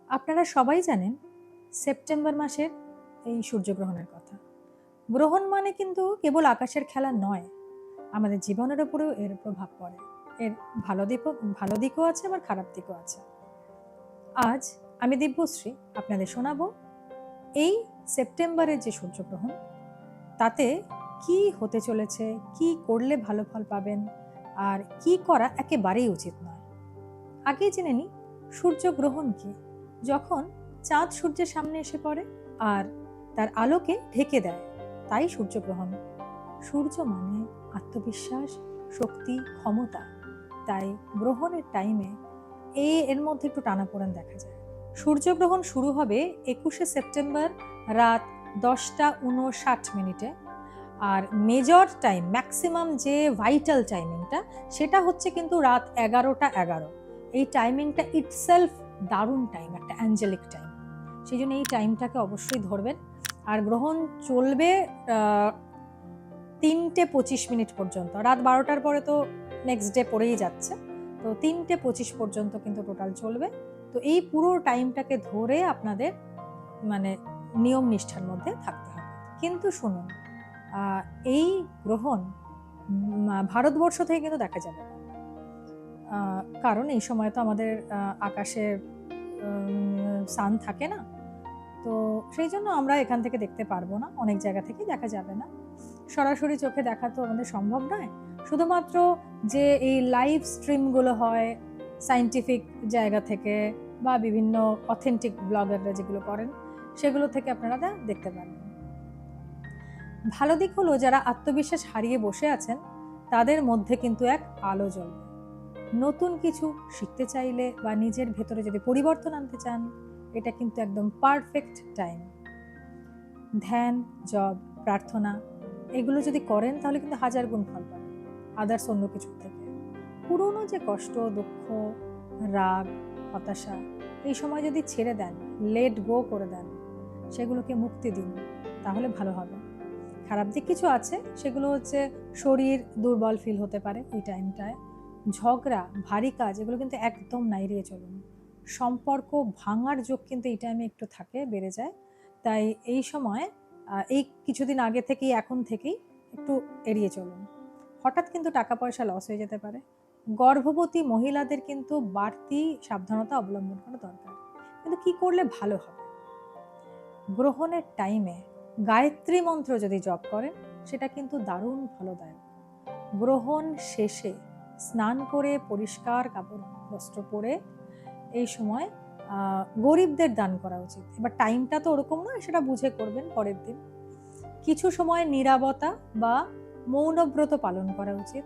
আপনারা সবাই জানেন সেপ্টেম্বর মাসের এই সূর্যগ্রহণের কথা। গ্রহণ মানে কিন্তু কেবল আকাশের খেলা নয়, আমাদের জীবনের উপরেও এর প্রভাব পড়ে। এর ভালো দিকও আছে, আবার খারাপ দিকও আছে। আজ আমি দিব্যশ্রী আপনাদের শোনাবো এই সেপ্টেম্বরের যে সূর্যগ্রহণ, তাতে কি হতে চলেছে, কি করলে ভালো ফল পাবেন, আর কি করা একেবারেই উচিত নয়। আগেই জেনে নিই সূর্যগ্রহণ কি। যখন চাঁদ সূর্যের সামনে এসে পড়ে আর তার আলোকে ঢেকে দেয়, তাই সূর্যগ্রহণ। সূর্য মানে আত্মবিশ্বাস, শক্তি, ক্ষমতা। তাই গ্রহণের টাইমে এর মধ্যে একটু টানাপোড়েন দেখা যায়। সূর্যগ্রহণ শুরু হবে 21শে সেপ্টেম্বর রাত 10:59 আর মেজর টাইম, ম্যাক্সিমাম যে ভাইটাল টাইমিংটা, সেটা হচ্ছে কিন্তু রাত 11:11। এই টাইমিংটা ইটসেলফ দারুণ টাইম, একটা অ্যাঞ্জেলিক টাইম। সেই জন্য এই টাইমটাকে অবশ্যই ধরবেন। আর গ্রহণ চলবে 3:25 পর্যন্ত। রাত 12টার পরে তো নেক্সট ডে পড়েই যাচ্ছে, তো 3:25 পর্যন্ত কিন্তু টোটাল চলবে। তো এই পুরো টাইমটাকে ধরে আপনাদের মানে নিয়ম নিষ্ঠার মধ্যে থাকতে হবে। কিন্তু শুনুন, এই গ্রহণ ভারতবর্ষ থেকে কিন্তু দেখা যাবে না, কারণ এই সময় তো আমাদের আকাশে সান থাকে না, তো সেই জন্য আমরা এখান থেকে দেখতে পারবো না, অনেক জায়গা থেকে দেখা যাবে না। সরাসরি চোখে দেখা তো আমাদের সম্ভব নয়। শুধুমাত্র যে এই লাইভ স্ট্রিমগুলো হয় সায়েন্টিফিক জায়গা থেকে বা বিভিন্ন অথেন্টিক ব্লগাররা যেগুলো করেন, সেগুলো থেকে আপনারা দেখতে পারবেন। ভালো দিক হলো, যারা আত্মবিশ্বাস হারিয়ে বসে আছেন তাদের মধ্যে কিন্তু এক আলো জ্বলবে। নতুন কিছু শিখতে চাইলে বা নিজের ভেতরে যদি পরিবর্তন আনতে চান, এটা কিন্তু একদম পারফেক্ট টাইম। ধ্যান, জব, প্রার্থনা এগুলো যদি করেন তাহলে কিন্তু হাজার গুণ ফল পাবেন আদার্স অন্য কিছুর থেকে। পুরনো যে কষ্ট, দুঃখ, রাগ, হতাশা, এই সময় যদি ছেড়ে দেন, লেট গো করে দেন, সেগুলোকে মুক্তি দিন, তাহলে ভালো হবে। খারাপ দিক কিছু আছে, সেগুলো হচ্ছে শরীর দুর্বল ফিল হতে পারে এই টাইমটায়। ঝগড়া, ভারী কাজ, এগুলো কিন্তু একদম না, এড়িয়ে চলুন। সম্পর্ক ভাঙার যোগ কিন্তু এই টাইমে একটু থাকে, বেড়ে যায়। তাই এই সময় এই কিছুদিন আগে থেকেই, এখন থেকেই একটু এড়িয়ে চলুন। হঠাৎ কিন্তু টাকা পয়সা লস হয়ে যেতে পারে। গর্ভবতী মহিলাদের কিন্তু বাড়তি সাবধানতা অবলম্বন করা দরকার। কিন্তু কি করলে ভালো হবে? গ্রহণের টাইমে গায়ত্রী মন্ত্র যদি জপ করেন, সেটা কিন্তু দারুণ ফলদায়ক। গ্রহণ শেষে স্নান করে পরিষ্কার কাপড় বস্ত্র পরে এই সময় গরিবদের দান করা উচিত। এবার টাইমটা তো ওরকম নয়, সেটা বুঝে করবেন পরের দিন। কিছু সময় নীরবতা বা মৌনব্রত পালন করা উচিত।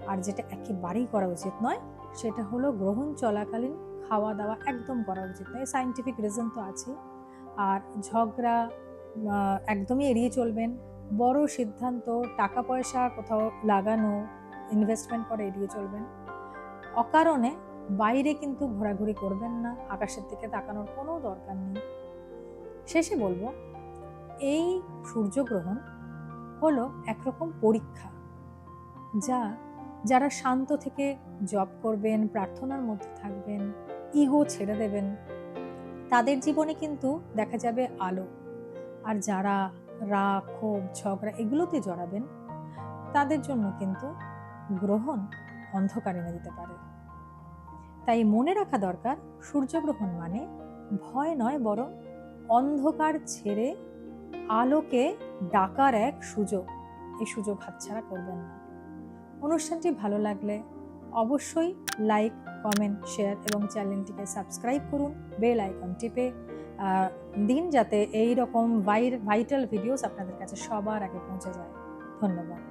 আর যেটা একেবারেই করা উচিত নয়, সেটা হলো গ্রহণ চলাকালীন খাওয়া দাওয়া একদম করা উচিত নয়। সায়েন্টিফিক রিজন তো আছে। আর ঝগড়া একদমই এড়িয়ে চলবেন। বড় সিদ্ধান্ত, টাকা পয়সা কোথাও লাগানো, ইনভেস্টমেন্ট করে এড়িয়ে চলবেন। অকারণে বাইরে কিন্তু ঘোরাঘুরি করবেন না, আকাশের দিকে তাকানোর কোনো দরকার নেই। শেষে বলবো, এই সূর্যগ্রহণ হলো একরকম পরীক্ষা, যারা শান্ত থেকে জব করবেন, প্রার্থনার মধ্যে থাকবেন, ইগো ছেড়ে দেবেন, তাদের জীবনে কিন্তু দেখা যাবে আলো। আর যারা রাগ, ক্ষোভ, ঝগড়া এগুলোতে জড়াবেন, তাদের জন্য কিন্তু গ্রহণ অন্ধকার এনে দিতে পারে। তাই মনে রাখা দরকার, সূর্যগ্রহণ মানে ভয় নয়, বরং অন্ধকার ছেড়ে আলোকে ডাকার এক সুযোগ। এই সুযোগ হাতছাড়া করবেন না। অনুষ্ঠানটি ভালো লাগলে অবশ্যই লাইক, কমেন্ট, শেয়ার এবং চ্যানেলটিকে সাবস্ক্রাইব করুন। বেল আইকন টিপে দিন, যাতে এই রকম ভাইটাল ভিডিওস আপনাদের কাছে সবার আগে পৌঁছে যায়। ধন্যবাদ।